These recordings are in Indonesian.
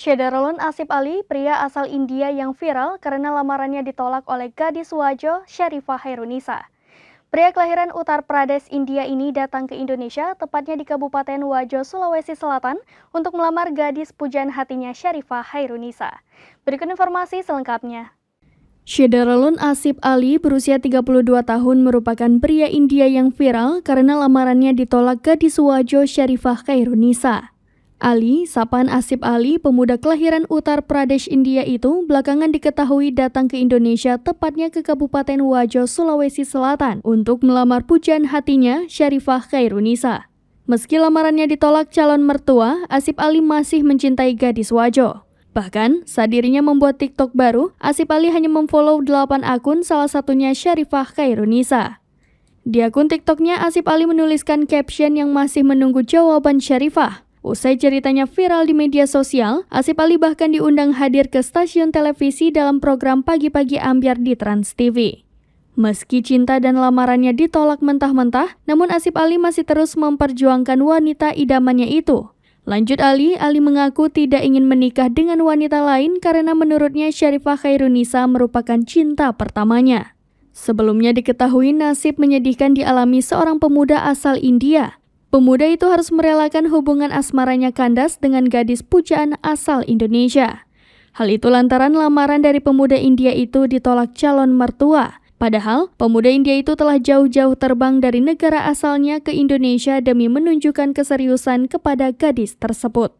Syederolun Asif Ali, pria asal India yang viral karena lamarannya ditolak oleh gadis Wajo Sharifah Hairunisa. Pria kelahiran Uttar Pradesh, India ini datang ke Indonesia, tepatnya di Kabupaten Wajo, Sulawesi Selatan, untuk melamar gadis pujaan hatinya Sharifah Hairunisa. Berikut informasi selengkapnya. Syederolun Asif Ali berusia 32 tahun merupakan pria India yang viral karena lamarannya ditolak gadis Wajo Sharifah Hairunisa. Ali, sapaan Asif Ali, pemuda kelahiran Uttar Pradesh, India itu belakangan diketahui datang ke Indonesia, tepatnya ke Kabupaten Wajo, Sulawesi Selatan, untuk melamar pujaan hatinya, Sharifah Hairunisa. Meski lamarannya ditolak calon mertua, Asif Ali masih mencintai gadis Wajo. Bahkan, saat dirinya membuat TikTok baru, Asif Ali hanya memfollow 8 akun, salah satunya Sharifah Hairunisa. Di akun TikToknya, Asif Ali menuliskan caption yang masih menunggu jawaban Sharifah. Usai ceritanya viral di media sosial, Asif Ali bahkan diundang hadir ke stasiun televisi dalam program Pagi-Pagi Ambyar di Trans TV. Meski cinta dan lamarannya ditolak mentah-mentah, namun Asif Ali masih terus memperjuangkan wanita idamannya itu. Lanjut Ali mengaku tidak ingin menikah dengan wanita lain karena menurutnya Sharifah Hairunisa merupakan cinta pertamanya. Sebelumnya diketahui nasib menyedihkan dialami seorang pemuda asal India. Pemuda itu harus merelakan hubungan asmaranya kandas dengan gadis pujaan asal Indonesia. Hal itu lantaran lamaran dari pemuda India itu ditolak calon mertua. Padahal, pemuda India itu telah jauh-jauh terbang dari negara asalnya ke Indonesia demi menunjukkan keseriusan kepada gadis tersebut.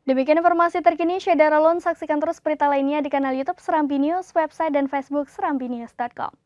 Demikian informasi terkini, Syederolun. Saksikan terus berita lainnya di kanal YouTube Serambi News, website dan Facebook serambinews.com.